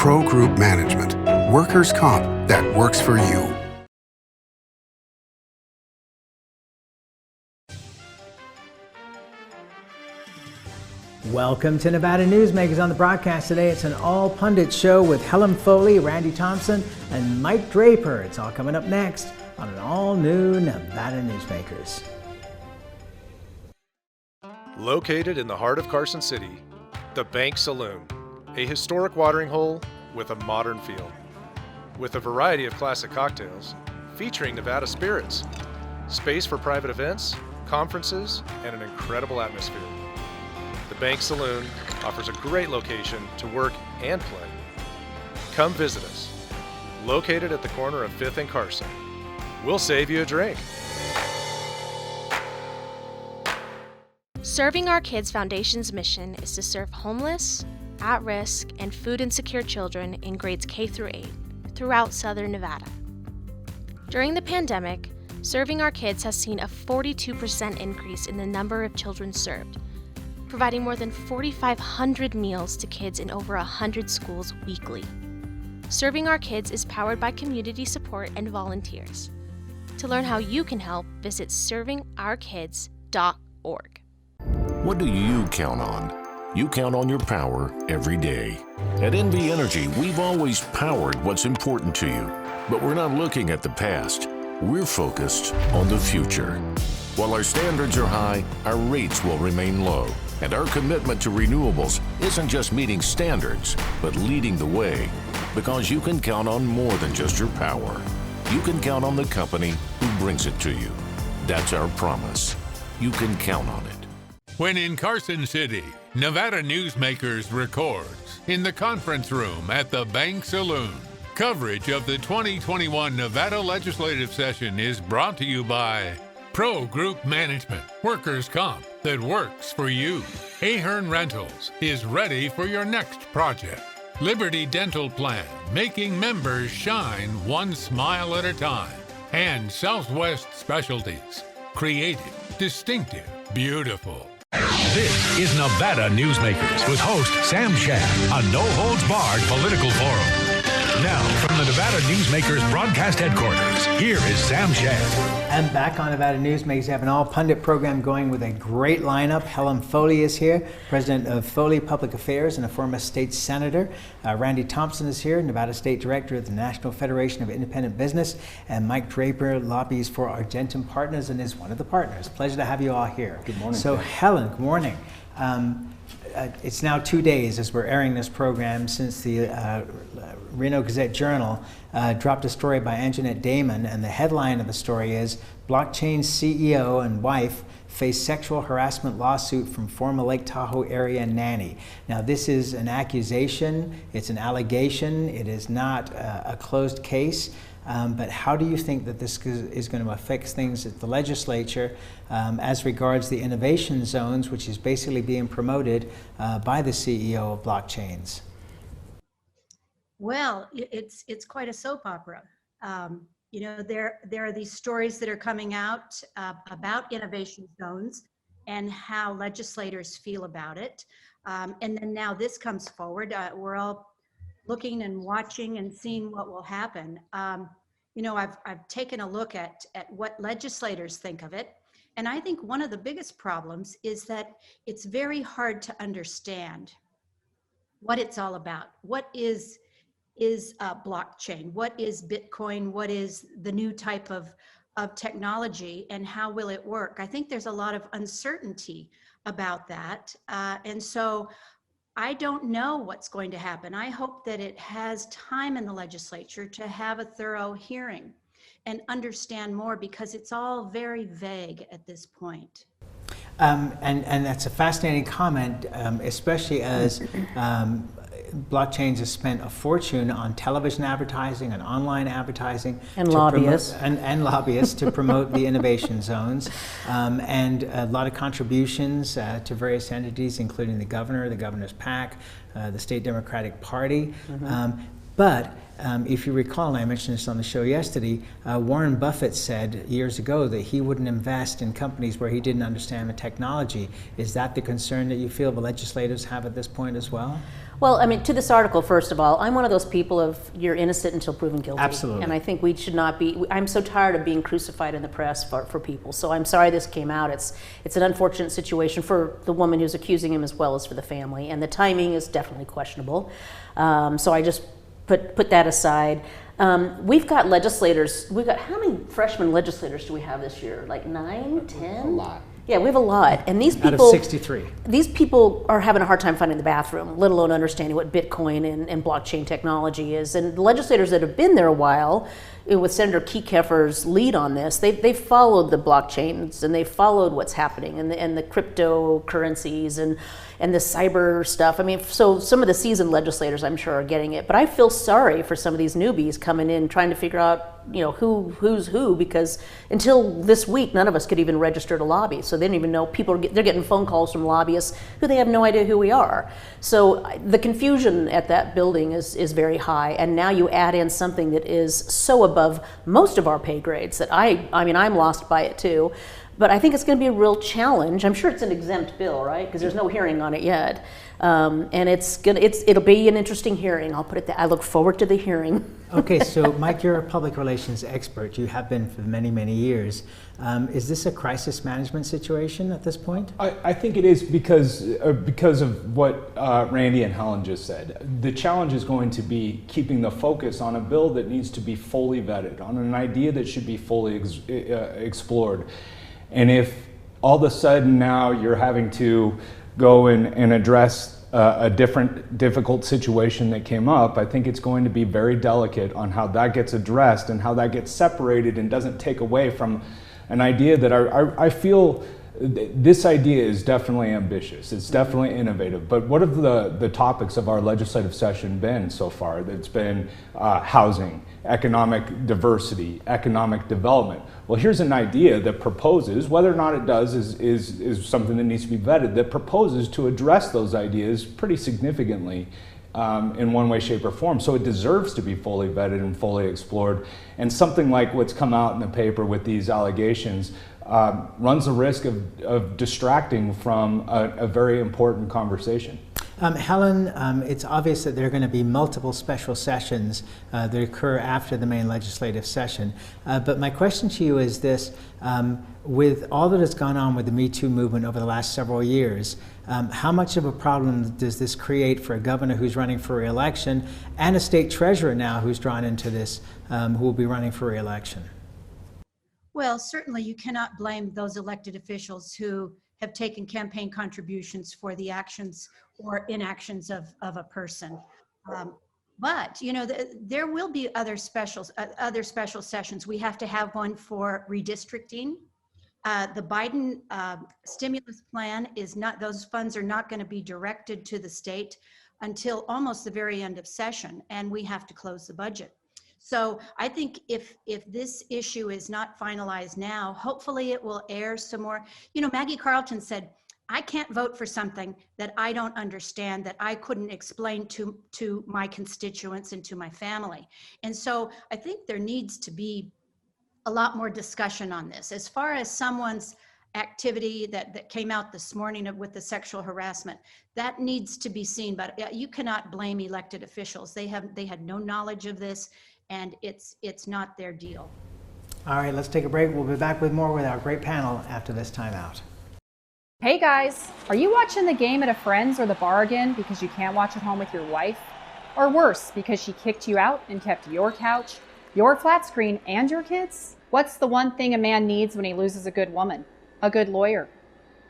Pro Group Management. Workers' comp that works for you. Welcome to Nevada Newsmakers. On the broadcast today, it's an all-Pundits show with Helen Foley, Randi Thompson, and Mike Draper. It's all coming up next on an all-new Nevada Newsmakers. Located in the heart of Carson City, the Bank Saloon, a historic watering hole with a modern feel. With a variety of classic cocktails, featuring Nevada spirits, space for private events, conferences, and an incredible atmosphere. The Bank Saloon offers a great location to work and play. Come visit us. Located at the corner of 5th and Carson. We'll save you a drink. Serving Our Kids Foundation's mission is to serve homeless, at-risk, and food insecure children in grades K through 8 throughout Southern Nevada. During the pandemic, Serving Our Kids has seen a 42% increase in the number of children served, providing more than 4,500 meals to kids in over 100 schools weekly. Serving Our Kids is powered by community support and volunteers. To learn how you can help, visit servingourkids.org. What do you count on? You count on your power every day. At NV Energy, we've always powered what's important to you, but we're not looking at the past. We're focused on the future. While our standards are high, our rates will remain low. And our commitment to renewables isn't just meeting standards, but leading the way. Because you can count on more than just your power. You can count on the company who brings it to you. That's our promise. You can count on it. When in Carson City, Nevada Newsmakers records in the conference room at the Bank Saloon. Coverage of the 2021 Nevada legislative session is brought to you by Pro Group Management, workers' comp that works for you. Ahern Rentals is ready for your next project. Liberty Dental Plan, making members shine one smile at a time. And Southwest Specialties, creative, distinctive, beautiful. This is Nevada Newsmakers with host Sam Shad, a no-holds-barred political forum. Now, from the Nevada Newsmakers broadcast headquarters, here is Sam Shad. And back on Nevada Newsmakers, we have an all-pundit program going with a great lineup. Helen Foley is here, president of Foley Public Affairs and a former state senator. Randi Thompson is here, Nevada State Director of the National Federation of Independent Business. And Mike Draper lobbies for Argentum Partners and is one of the partners. Pleasure to have you all here. Good morning. So, Helen, good morning. It's now 2 days as we're airing this program since the Reno Gazette-Journal dropped a story by Anjanette Damon, and the headline of the story is Blockchain's CEO and wife face sexual harassment lawsuit from former Lake Tahoe area nanny. Now this is an accusation, it's an allegation, it is not a closed case. But how do you think that this is going to affect things at the legislature as regards the innovation zones, which is basically being promoted by the CEO of Blockchains? Well, it's quite a soap opera. You know, there are these stories that are coming out about innovation zones and how legislators feel about it. And then now this comes forward. We're all looking and watching and seeing what will happen. You know, I've taken a look at what legislators think of it. And I think one of the biggest problems is that it's very hard to understand what it's all about. What is blockchain? What is Bitcoin? What is the new type of technology, and how will it work? I think there's a lot of uncertainty about that. And so I don't know what's going to happen. I hope that it has time in the legislature to have a thorough hearing and understand more, because it's all very vague at this point. And that's a fascinating comment, especially as Blockchains has spent a fortune on television advertising and online advertising. And lobbyists. And lobbyists to promote the innovation zones. And a lot of contributions to various entities, including the governor, the governor's PAC, the State Democratic Party. But if you recall, and I mentioned this on the show yesterday, Warren Buffett said years ago that he wouldn't invest in companies where he didn't understand the technology. Is that the concern that you feel the legislators have at this point as well? Well, I mean, to this article, first of all, I'm one of those people of you're innocent until proven guilty. Absolutely. And I think we should not be, I'm so tired of being crucified in the press for people. So I'm sorry this came out. It's an unfortunate situation for the woman who's accusing him as well as for the family. And the timing is definitely questionable. So I just put that aside. We've got legislators, how many freshman legislators do we have this year? Like 9, 10? A lot. Yeah, we have a lot. And these people, out of 63. These people are having a hard time finding the bathroom, let alone understanding what Bitcoin and blockchain technology is. And the legislators that have been there a while, with Senator Kefauver's lead on this, they've followed the blockchains and they've followed what's happening and the cryptocurrencies and the cyber stuff. I mean, so some of the seasoned legislators, I'm sure, are getting it. But I feel sorry for some of these newbies coming in trying to figure out, who's who, because until this week, none of us could even register to lobby. So they don't even know they're getting phone calls from lobbyists who they have no idea who we are. So the confusion at that building is very high. And now you add in something that is so above most of our pay grades that I'm lost by it too. But I think it's going to be a real challenge. I'm sure it's an exempt bill, right? Because there's no hearing on it yet. And it'll be an interesting hearing. I'll put it that. I look forward to the hearing. Okay, so Mike, you're a public relations expert. You have been for many, many years. Is this a crisis management situation at this point? I think it is because of what Randi and Helen just said. The challenge is going to be keeping the focus on a bill that needs to be fully vetted, on an idea that should be fully explored. And if all of a sudden now you're having to go and address a difficult situation that came up, I think it's going to be very delicate on how that gets addressed and how that gets separated and doesn't take away from an idea that I feel this idea is definitely ambitious. It's definitely innovative. But what have the topics of our legislative session been so far? It's been housing, economic diversity, economic development. Well, here's an idea that proposes, whether or not it does is something that needs to be vetted, that proposes to address those ideas pretty significantly in one way, shape, or form. So it deserves to be fully vetted and fully explored. And something like what's come out in the paper with these allegations runs the risk of distracting from a very important conversation. Helen, it's obvious that there are going to be multiple special sessions that occur after the main legislative session. But my question to you is this, with all that has gone on with the Me Too movement over the last several years, how much of a problem does this create for a governor who's running for re-election and a state treasurer now who's drawn into this, who will be running for re-election? Well, certainly you cannot blame those elected officials who have taken campaign contributions for the actions or inactions of a person. But there will be other special sessions. We have to have one for redistricting. The Biden stimulus plan is not; those funds are not going to be directed to the state until almost the very end of session, and we have to close the budget. So I think if this issue is not finalized now, hopefully it will air some more. Maggie Carlton said, I can't vote for something that I don't understand, that I couldn't explain to my constituents and to my family. And so I think there needs to be a lot more discussion on this. As far as someone's activity that came out this morning with the sexual harassment, that needs to be seen, but you cannot blame elected officials. They had no knowledge of this, and it's not their deal. All right, let's take a break. We'll be back with more with our great panel after this timeout. Hey guys, are you watching the game at a friend's or the bar again because you can't watch at home with your wife? Or worse, because she kicked you out and kept your couch, your flat screen, and your kids? What's the one thing a man needs when he loses a good woman? A good lawyer.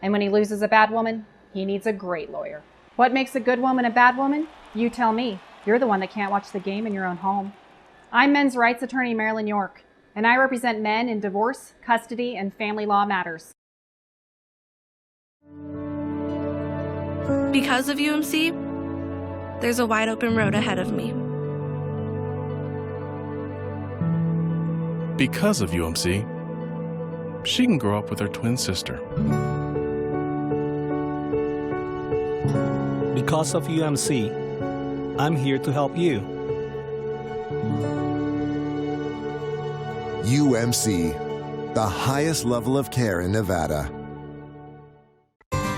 And when he loses a bad woman, he needs a great lawyer. What makes a good woman a bad woman? You tell me. You're the one that can't watch the game in your own home. I'm men's rights attorney Marilyn York, and I represent men in divorce, custody, and family law matters. Because of UMC, there's a wide open road ahead of me. Because of UMC, she can grow up with her twin sister. Because of UMC, I'm here to help you. UMC, the highest level of care in Nevada.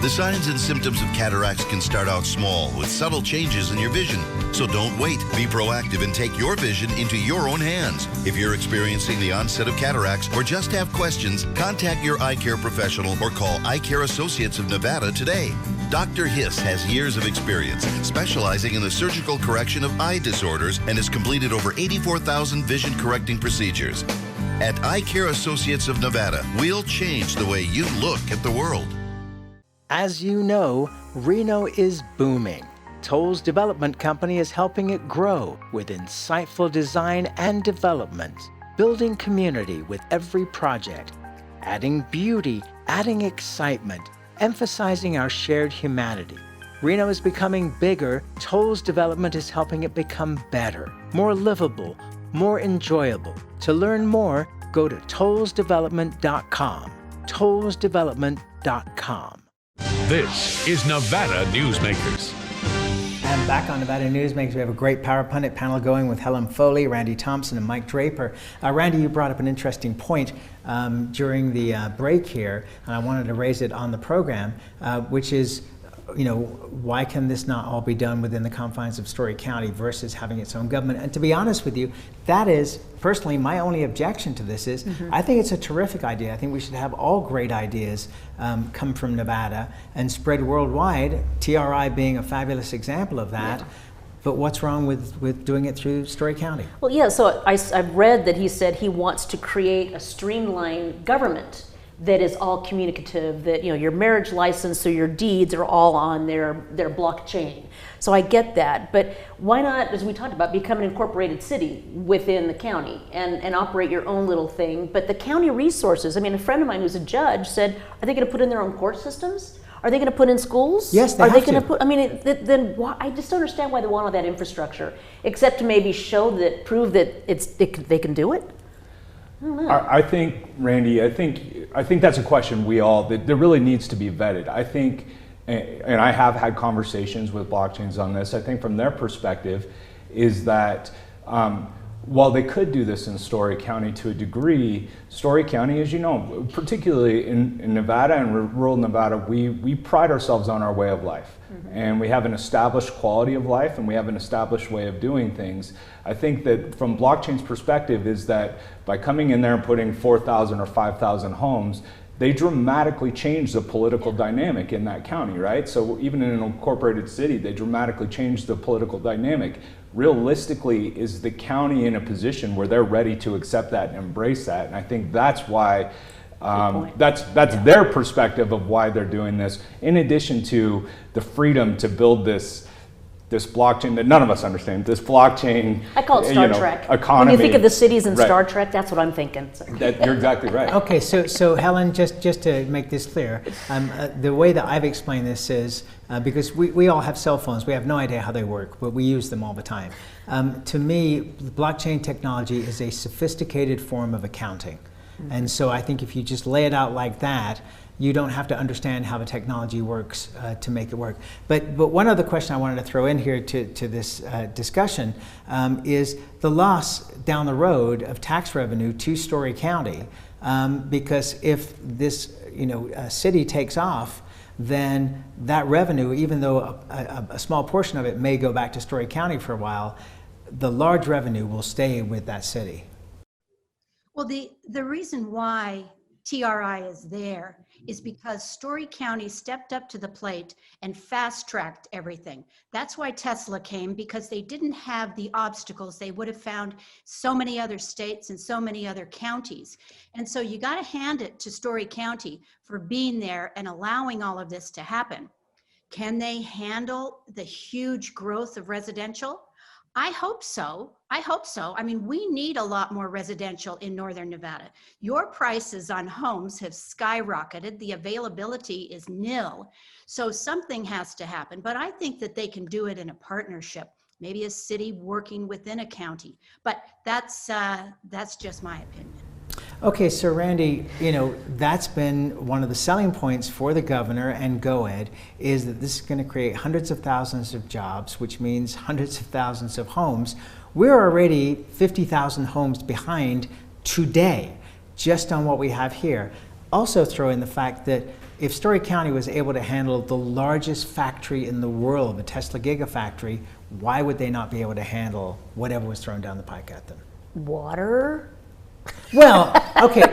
The signs and symptoms of cataracts can start out small with subtle changes in your vision. So don't wait. Be proactive and take your vision into your own hands. If you're experiencing the onset of cataracts or just have questions, contact your eye care professional or call Eye Care Associates of Nevada today. Dr. Hiss has years of experience specializing in the surgical correction of eye disorders and has completed over 84,000 vision correcting procedures. At Eye Care Associates of Nevada, we'll change the way you look at the world. As you know, Reno is booming. Toll's development company is helping it grow with insightful design and development, building community with every project, adding beauty, adding excitement, emphasizing our shared humanity. Reno is becoming bigger. Toll's development is helping it become better, more livable, more enjoyable. To learn more, go to tollsdevelopment.com. tollsdevelopment.com. This is Nevada Newsmakers. And back on Nevada Newsmakers, we have a great Power Pundit panel going with Helen Foley, Randi Thompson, and Mike Draper. Randi, you brought up an interesting point during the break here, and I wanted to raise it on the program, which is, why can this not all be done within the confines of Story County versus having its own government? And to be honest with you, that is personally my only objection to this is I think it's a terrific idea. I think we should have all great ideas come from Nevada and spread worldwide, TRI being a fabulous example of that. Yeah. But what's wrong with doing it through Story County? Well, yeah, so I've read that he said he wants to create a streamlined government that is all communicative, that your marriage license or your deeds are all on their blockchain. So I get that, but why not, as we talked about, become an incorporated city within the county and operate your own little thing? But the county resources, a friend of mine who's a judge said, are they going to put in their own court systems? Are they going to put in schools? Yes, they have to. Are they going to put? Then why? I just don't understand why they want all that infrastructure, except to maybe prove that they can do it. I think, Randi, I think that's a question that really needs to be vetted. I think, and I have had conversations with blockchains on this, I think from their perspective is that while they could do this in Story County to a degree, Story County, as you know, particularly in Nevada and rural Nevada, we pride ourselves on our way of life. And we have an established quality of life and we have an established way of doing things. I think that from blockchain's perspective is that by coming in there and putting 4,000 or 5,000 homes, they dramatically change the political dynamic in that county, right? So even in an incorporated city, they dramatically change the political dynamic. Realistically, is the county in a position where they're ready to accept that and embrace that? And I think that's why that's their perspective of why they're doing this, in addition to the freedom to build this blockchain that none of us understand, this blockchain, I call it Star Trek. Economy. When you think of the cities in Star Trek, that's what I'm thinking. You're exactly right. Okay, so Helen, just to make this clear, the way that I've explained this is, because we all have cell phones, we have no idea how they work, but we use them all the time. To me, blockchain technology is a sophisticated form of accounting. And so I think if you just lay it out like that, you don't have to understand how the technology works to make it work. But one other question I wanted to throw in here to this discussion is the loss down the road of tax revenue to Story County, because if this city takes off, then that revenue, even though a small portion of it may go back to Story County for a while, the large revenue will stay with that city. Well, the reason why TRI is there is because Story County stepped up to the plate and fast-tracked everything. That's why Tesla came, because they didn't have the obstacles they would have found so many other states and so many other counties. And so you got to hand it to Story County for being there and allowing all of this to happen. Can they handle the huge growth of residential? I hope so. We need a lot more residential in Northern Nevada. Your prices on homes have skyrocketed. The availability is nil. So something has to happen. But I think that they can do it in a partnership, maybe a city working within a county. But that's just my opinion. Okay, so Randi, that's been one of the selling points for the governor and GOED, is that this is going to create hundreds of thousands of jobs, which means hundreds of thousands of homes. We're already 50,000 homes behind today, just on what we have here. also throw in the fact that if Story County was able to handle the largest factory in the world, the Tesla Gigafactory, why would they not be able to handle whatever was thrown down the pike at them? Water? Well, okay.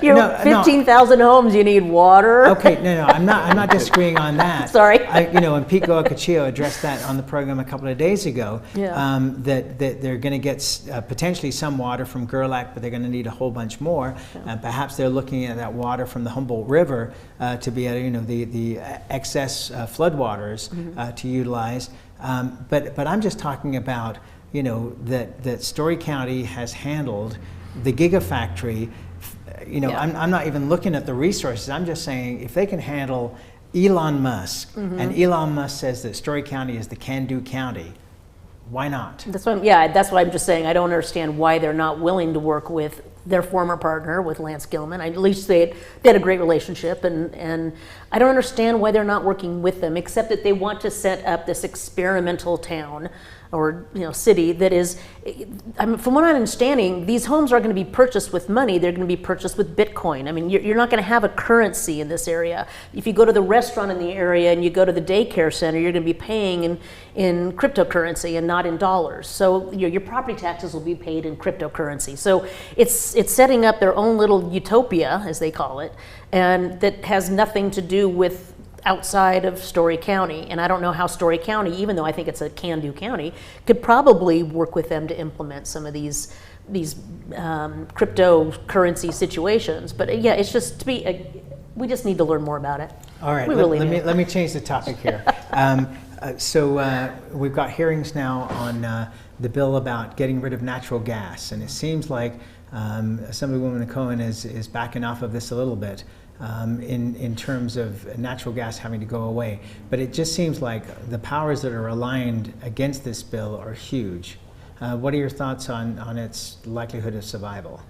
You're 15,000 homes, you need water? Okay, no, I'm not disagreeing on that. Sorry. And Pete Goa-Cachillo addressed that on the program a couple of days ago, that they're going to get potentially some water from Gerlach, but they're going to need a whole bunch more. Perhaps they're looking at that water from the Humboldt River to be the excess floodwaters to utilize. But I'm just talking about that Story County has handled the Gigafactory. I'm not even looking at the resources. I'm just saying if they can handle Elon Musk, and Elon Musk says that Story County is the can-do county, why not? That's what I'm just saying. I don't understand why they're not willing to work with their former partner, with Lance Gilman. At least they had a great relationship, and I don't understand why they're not working with them, except that they want to set up this experimental town or city that is, from what I'm understanding, these homes are going to be purchased with money. They're going to be purchased with Bitcoin. I mean, you're not going to have a currency in this area. If you go to the restaurant in the area and you go to the daycare center, you're going to be paying in cryptocurrency and not in dollars. So your property taxes will be paid in cryptocurrency. So it's setting up their own little utopia, as they call it, and that has nothing to do with outside of Story County. And I don't know how Story County, even though I think it's a can-do county, could probably work with them to implement some of these cryptocurrency situations. But it's just we just need to learn more about it. All right, let me change the topic here. So we've got hearings now on the bill about getting rid of natural gas, and it seems like Assemblywoman Cohen is backing off of this a little bit. In terms of natural gas having to go away. But it just seems like the powers that are aligned against this bill are huge. What are your thoughts on its likelihood of survival?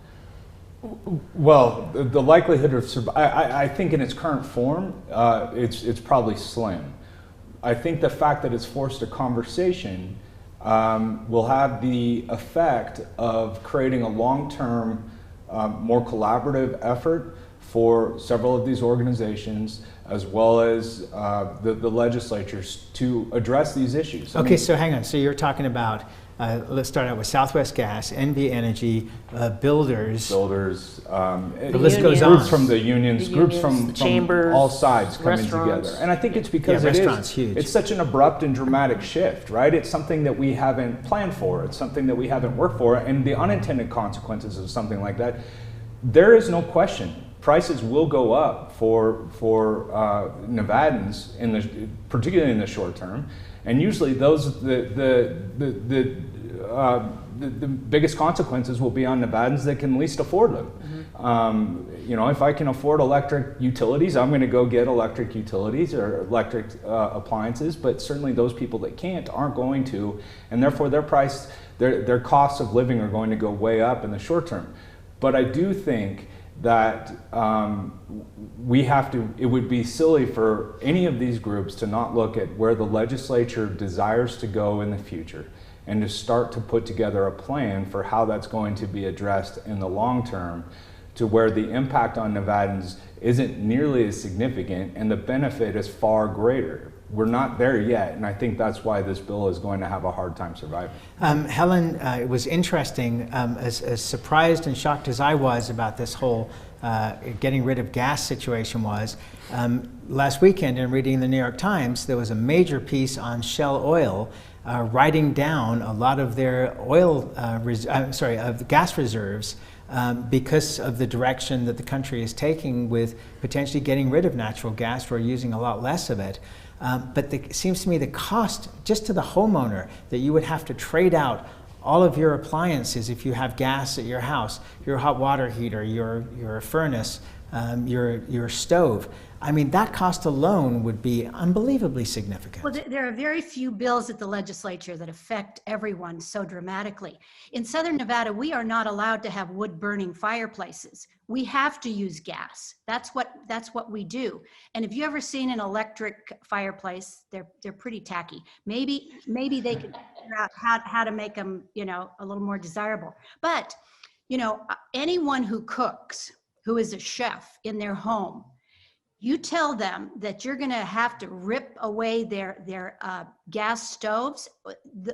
Well, the likelihood of survival, I think in its current form, it's probably slim. I think the fact that it's forced a conversation will have the effect of creating a long-term, more collaborative effort for several of these organizations, as well as the legislatures, to address these issues. Okay, so hang on. So you're talking about, let's start out with Southwest Gas, NV Energy, builders. The list goes on. Groups from the unions, groups from chambers, all sides coming together. And I think it's because it's such an abrupt and dramatic shift, right? It's something that we haven't planned for. It's something that we haven't worked for. And the unintended consequences of something like that, there is no question. Prices will go up for Nevadans particularly in the short term, and usually those the biggest consequences will be on Nevadans that can least afford them. If I can afford electric utilities, I'm going to go get electric utilities or electric appliances. But certainly those people that can't aren't going to, and therefore their costs of living are going to go way up in the short term. But I do think that it would be silly for any of these groups to not look at where the legislature desires to go in the future and to start to put together a plan for how that's going to be addressed in the long term, to where the impact on Nevadans isn't nearly as significant and the benefit is far greater. We're not there yet, and I think that's why this bill is going to have a hard time surviving. Helen, it was interesting, as surprised and shocked as I was about this whole getting rid of gas situation was, last weekend in reading the New York Times, there was a major piece on Shell Oil writing down a lot of their gas reserves because of the direction that the country is taking with potentially getting rid of natural gas or using a lot less of it. But it seems to me the cost just to the homeowner that you would have to trade out all of your appliances if you have gas at your house, your hot water heater, your furnace, your stove. I mean, that cost alone would be unbelievably significant. Well, there are very few bills at the legislature that affect everyone so dramatically. In Southern Nevada, we are not allowed to have wood-burning fireplaces. We have to use gas. That's what we do. And if you ever seen an electric fireplace, they're pretty tacky. Maybe they could figure out how to make them, a little more desirable. But anyone who cooks, who is a chef in their home, you tell them that you're going to have to rip away their gas stoves.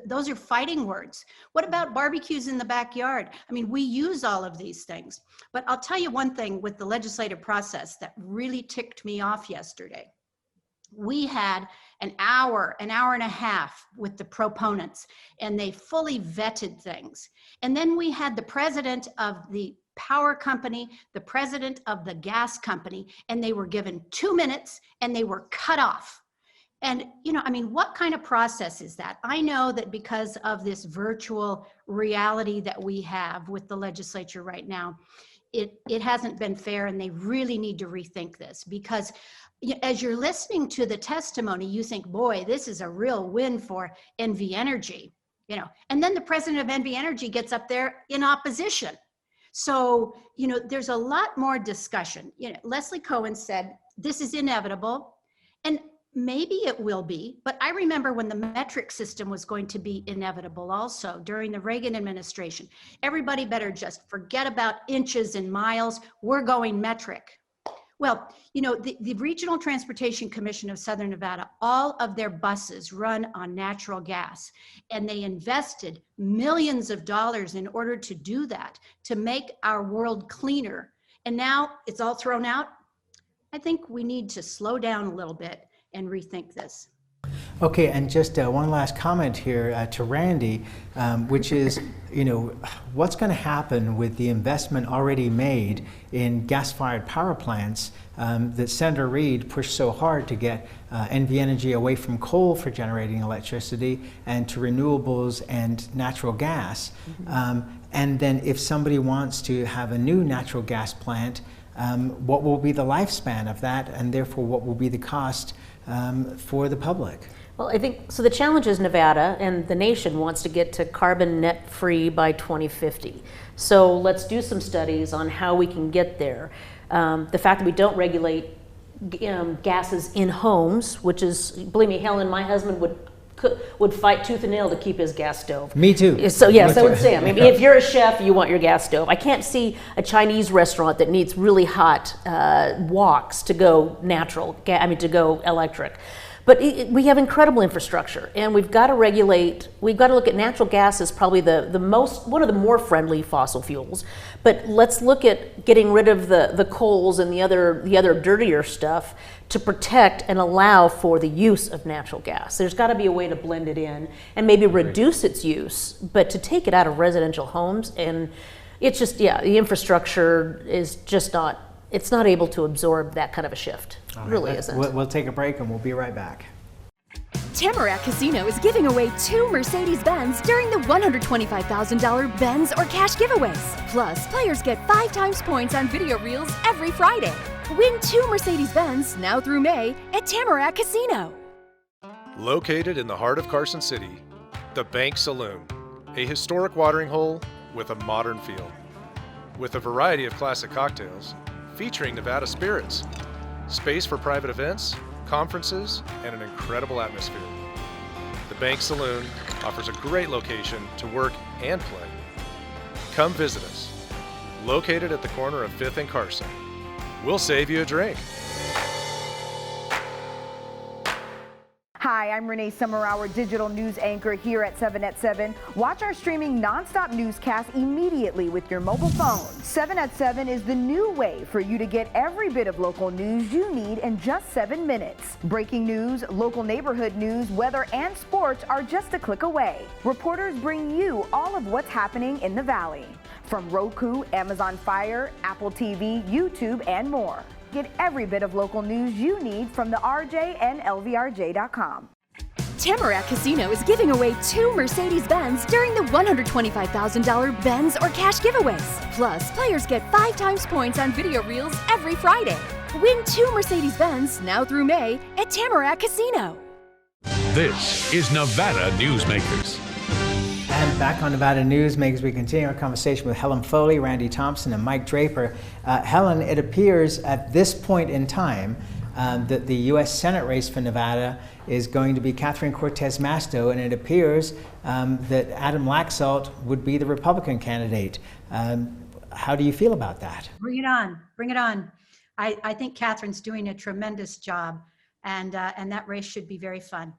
Those are fighting words. What about barbecues in the backyard? I mean, we use all of these things. But I'll tell you one thing with the legislative process that really ticked me off yesterday. We had an hour and a half with the proponents, and they fully vetted things. And then we had the president of the power company, the president of the gas company, and they were given 2 minutes and they were cut off. And, you know, I mean, what kind of process is that? I know that because of this virtual reality that we have with the legislature right now, it hasn't been fair, and they really need to rethink this, because as you're listening to the testimony, you think, boy, this is a real win for NV Energy, you know, and then the president of NV Energy gets up there in opposition. So, you know, there's a lot more discussion. You know, Leslie Cohen said, this is inevitable, and maybe it will be, but I remember when the metric system was going to be inevitable also during the Reagan administration. Everybody better just forget about inches and miles. We're going metric. Well, you know, the Regional Transportation Commission of Southern Nevada, all of their buses run on natural gas, and they invested millions of dollars in order to do that, to make our world cleaner. And now it's all thrown out. I think we need to slow down a little bit and rethink this. Okay, and just one last comment here to Randy, which is, you know, what's going to happen with the investment already made in gas-fired power plants that Senator Reid pushed so hard to get NV Energy away from coal for generating electricity and to renewables and natural gas. And then if somebody wants to have a new natural gas plant, what will be the lifespan of that, and therefore what will be the cost for the public? Well, I think, so the challenge is Nevada and the nation wants to get to carbon net free by 2050. So let's do some studies on how we can get there. The fact that we don't regulate gases in homes, which is, believe me, Helen, my husband would fight tooth and nail to keep his gas stove. Me too. So yes, I would say, I mean, if you're a chef, you want your gas stove. I can't see a Chinese restaurant that needs really hot woks to go natural, to go electric. But we have incredible infrastructure, and we've got to regulate. We've got to look at natural gas as probably one of the more friendly fossil fuels. But let's look at getting rid of the coals and the other dirtier stuff to protect and allow for the use of natural gas. There's got to be a way to blend it in and maybe reduce its use, but to take it out of residential homes, and it's just, the infrastructure is just not. It's not able to absorb that kind of a shift. It really isn't. We'll take a break and we'll be right back. Tamarack Casino is giving away 2 Mercedes-Benz during the $125,000 Benz or cash giveaways. Plus, players get 5 times points on video reels every Friday. Win 2 Mercedes-Benz now through May at Tamarack Casino. Located in the heart of Carson City, the Bank Saloon, a historic watering hole with a modern feel. With a variety of classic cocktails, featuring Nevada spirits, space for private events, conferences, and an incredible atmosphere. The Bank Saloon offers a great location to work and play. Come visit us. Located at the corner of 5th and Carson. We'll save you a drink. Hi, I'm Renee Summerauer, digital news anchor here at 7 at 7. Watch our streaming nonstop newscast immediately with your mobile phone. 7 at 7 is the new way for you to get every bit of local news you need in just 7 minutes. Breaking news, local neighborhood news, weather, and sports are just a click away. Reporters bring you all of what's happening in the Valley. From Roku, Amazon Fire, Apple TV, YouTube, and more. Get every bit of local news you need from the RJ and LVRJ.com. Tamarack Casino is giving away 2 Mercedes-Benz during the $125,000 Benz or cash giveaways. Plus, players get 5 times points on video reels every Friday. Win 2 Mercedes-Benz now through May at Tamarack Casino. This is Nevada Newsmakers. And back on Nevada Newsmakers, we continue our conversation with Helen Foley, Randi Thompson, and Mike Draper. Helen, it appears at this point in time that the U.S. Senate race for Nevada is going to be Catherine Cortez Masto, and it appears that Adam Laxalt would be the Republican candidate. how do you feel about that? Bring it on. Bring it on. I think Catherine's doing a tremendous job, and that race should be very fun.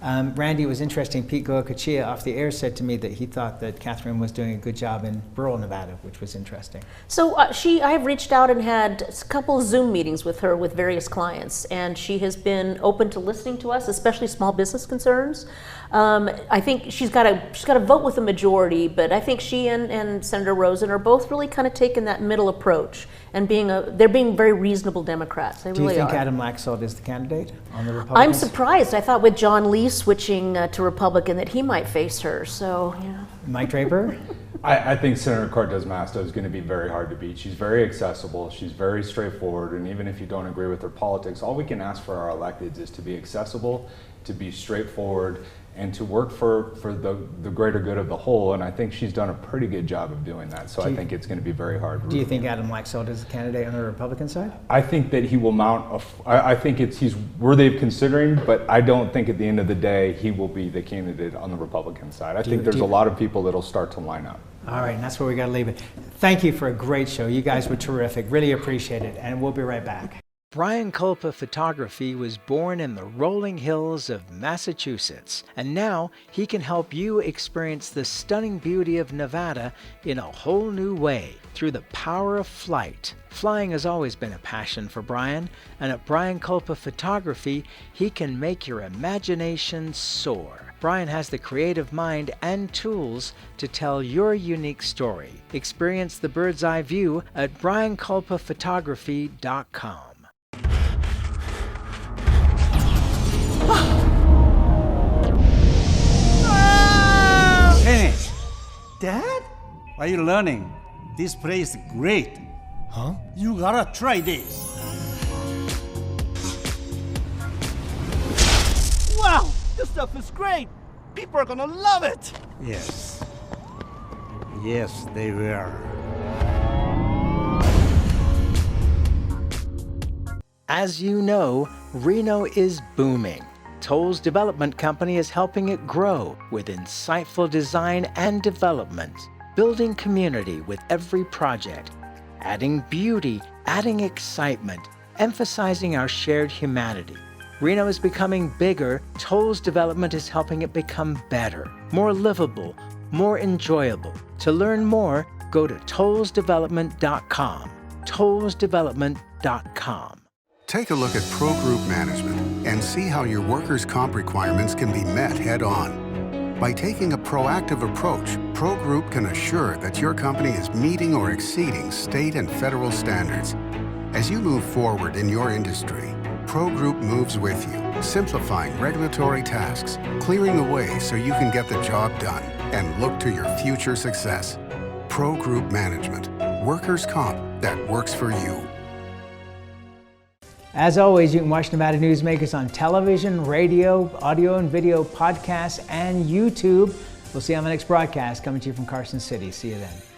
Randy, it was interesting. Pete Goicoechea off the air said to me that he thought that Catherine was doing a good job in rural Nevada, which was interesting. So I have reached out and had a couple of Zoom meetings with her with various clients, and she has been open to listening to us, especially small business concerns. I think she's got to vote with the majority, but I think she and Senator Rosen are both really kind of taking that middle approach and they're being very reasonable Democrats. They Do you really think are. Adam Laxalt is the candidate on the Republicans? I'm surprised. I thought with John Lee switching to Republican that he might face her. So, yeah. Mike Draper? I think Senator Cortez Masto is going to be very hard to beat. She's very accessible. She's very straightforward. And even if you don't agree with her politics, all we can ask for our electeds is to be accessible, to be straightforward, and to work for the greater good of the whole. And I think she's done a pretty good job of doing that. So I think it's going to be very hard. Do you think Adam Laxalt is the candidate on the Republican side? I think that he will mount I think he's worthy of considering, but I don't think at the end of the day he will be the candidate on the Republican side. I think there's a lot of people that'll start to line up. All right, and that's where we got to leave it. Thank you for a great show. You guys were terrific. Really appreciate it, and we'll be right back. Brian Culpa Photography was born in the rolling hills of Massachusetts, and now he can help you experience the stunning beauty of Nevada in a whole new way through the power of flight. Flying has always been a passion for Brian, and at Brian Culpa Photography, he can make your imagination soar. Brian has the creative mind and tools to tell your unique story. Experience the bird's eye view at brianculpaphotography.com. Hey, Dad? What are you learning? This place is great. Huh? You gotta try this. Wow, this stuff is great. People are gonna love it. Yes. Yes, they will. As you know, Reno is booming. Toll's development company is helping it grow with insightful design and development, building community with every project, adding beauty, adding excitement, emphasizing our shared humanity. Reno is becoming bigger. Toll's development is helping it become better, more livable, more enjoyable. To learn more, go to tollsdevelopment.com. tollsdevelopment.com. Take a look at Pro Group Management and see how your workers' comp requirements can be met head-on. By taking a proactive approach, Pro Group can assure that your company is meeting or exceeding state and federal standards. As you move forward in your industry, Pro Group moves with you, simplifying regulatory tasks, clearing the way so you can get the job done and look to your future success. Pro Group Management, workers' comp that works for you. As always, you can watch Nevada Newsmakers on television, radio, audio and video, podcasts, and YouTube. We'll see you on the next broadcast coming to you from Carson City. See you then.